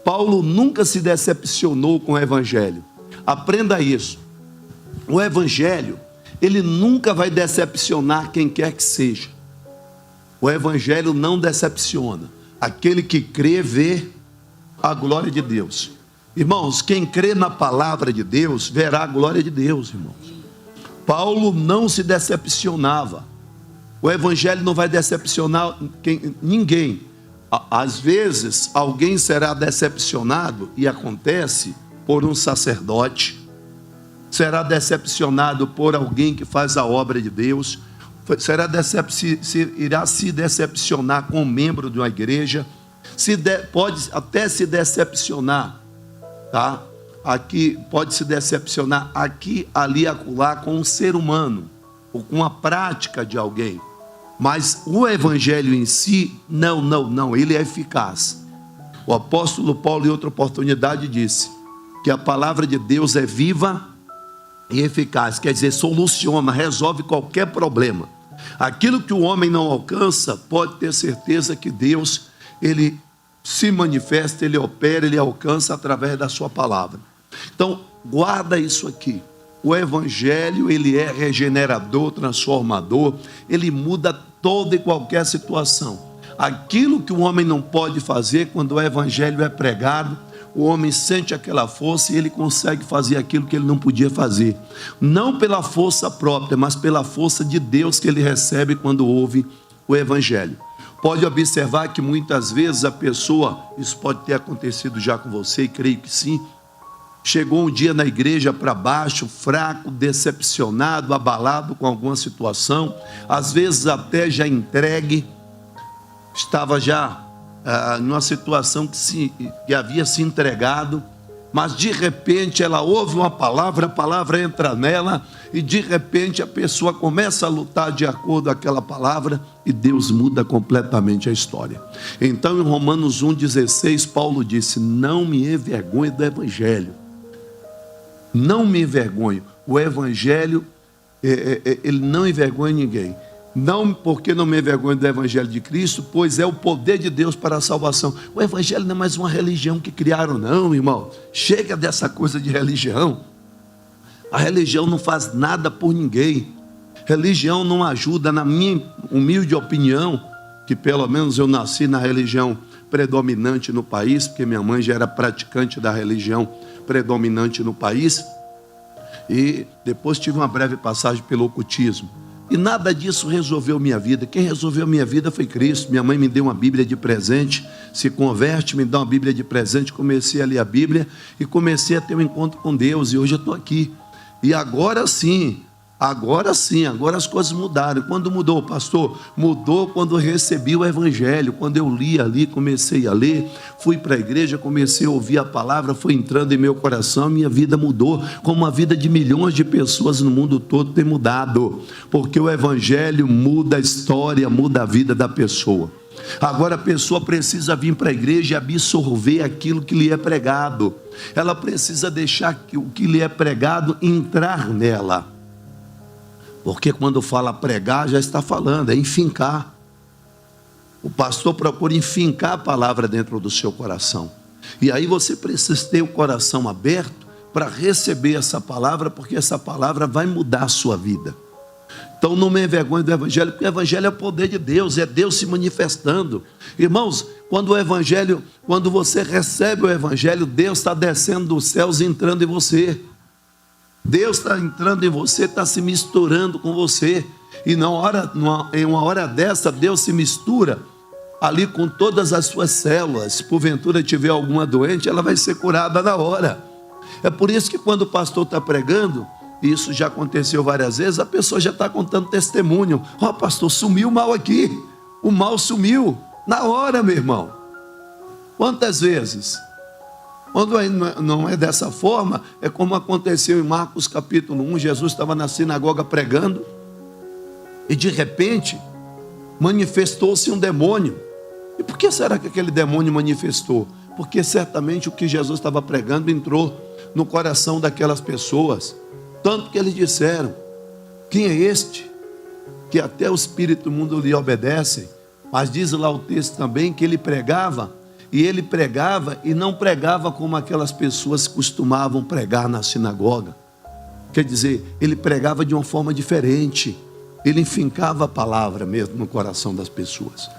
Paulo nunca se decepcionou com o evangelho. Aprenda isso. O evangelho, ele nunca vai decepcionar quem quer que seja. O evangelho não decepciona. Aquele que crê, vê a glória de Deus. Irmãos, quem crê na palavra de Deus, verá a glória de Deus, irmãos. Paulo não se decepcionava. O evangelho não vai decepcionar ninguém. Às vezes, alguém será decepcionado, e acontece, por um sacerdote, será decepcionado por alguém que faz a obra de Deus, irá se decepcionar com um membro de uma igreja, pode até se decepcionar, tá? Aqui, pode se decepcionar aqui, ali, acolá, com um ser humano, ou com a prática de alguém. Mas o evangelho em si, não, ele é eficaz. O apóstolo Paulo, em outra oportunidade, disse que a palavra de Deus é viva e eficaz, quer dizer, soluciona, resolve qualquer problema. Aquilo que o homem não alcança, pode ter certeza que Deus, ele se manifesta, ele opera, ele alcança através da sua palavra. Então, guarda isso aqui. O evangelho, ele é regenerador, transformador, ele muda toda e qualquer situação. Aquilo que o homem não pode fazer, quando o evangelho é pregado, o homem sente aquela força e ele consegue fazer aquilo que ele não podia fazer. Não pela força própria, mas pela força de Deus que ele recebe quando ouve o evangelho. Pode observar que muitas vezes a pessoa, isso pode ter acontecido já com você, e creio que sim, chegou um dia na igreja para baixo, fraco, decepcionado, abalado com alguma situação, às vezes até já entregue, estava já numa situação que havia se entregado, mas de repente ela ouve uma palavra, a palavra entra nela, e de repente a pessoa começa a lutar de acordo com aquela palavra, e Deus muda completamente a história. Então, em Romanos 1,16, Paulo disse: não me envergonhe do evangelho. Não me envergonho. O evangelho, ele não envergonha ninguém. Não, porque não me envergonho do evangelho de Cristo, pois é o poder de Deus para a salvação. O evangelho não é mais uma religião que criaram, não, irmão. Chega dessa coisa de religião. A religião não faz nada por ninguém. Religião não ajuda, na minha humilde opinião, que pelo menos eu nasci na religião predominante no país, porque minha mãe já era praticante da religião predominante no país, e depois tive uma breve passagem pelo ocultismo, e nada disso resolveu minha vida. Quem resolveu minha vida foi Cristo. Minha mãe me deu uma Bíblia de presente, se converte, me dá uma Bíblia de presente, comecei a ler a Bíblia, e comecei a ter um encontro com Deus, e hoje eu estou aqui, e agora sim, agora as coisas mudaram. Quando mudou, pastor? Mudou quando eu recebi o evangelho, quando eu li ali, comecei a ler, fui para a igreja, comecei a ouvir a palavra, foi entrando em meu coração, minha vida mudou, como a vida de milhões de pessoas no mundo todo tem mudado, porque o evangelho muda a história, muda a vida da pessoa. Agora a pessoa precisa vir para a igreja e absorver aquilo que lhe é pregado, ela precisa deixar o que lhe é pregado entrar nela. Porque quando fala pregar, já está falando, é enfincar. O pastor procura enfincar a palavra dentro do seu coração. E aí você precisa ter o coração aberto para receber essa palavra, porque essa palavra vai mudar a sua vida. Então não me envergonhe do evangelho, porque o evangelho é o poder de Deus, é Deus se manifestando. Irmãos, quando você recebe o evangelho, Deus está descendo dos céus e entrando em você. Deus está entrando em você, está se misturando com você. E em uma hora dessa, Deus se mistura ali com todas as suas células. Se porventura tiver alguma doente, ela vai ser curada na hora. É por isso que quando o pastor está pregando, e isso já aconteceu várias vezes, a pessoa já está contando testemunho. Ó, pastor, sumiu o mal aqui. O mal sumiu na hora, meu irmão. Quantas vezes? Quando não é dessa forma, é como aconteceu em Marcos capítulo 1, Jesus estava na sinagoga pregando, e de repente, manifestou-se um demônio. E por que será que aquele demônio manifestou? Porque certamente o que Jesus estava pregando entrou no coração daquelas pessoas, tanto que eles disseram: quem é este? Que até o espírito do mundo lhe obedecem. Mas diz lá o texto também que ele pregava, E ele pregava, e não pregava como aquelas pessoas costumavam pregar na sinagoga. Quer dizer, ele pregava de uma forma diferente. Ele enfincava a palavra mesmo no coração das pessoas.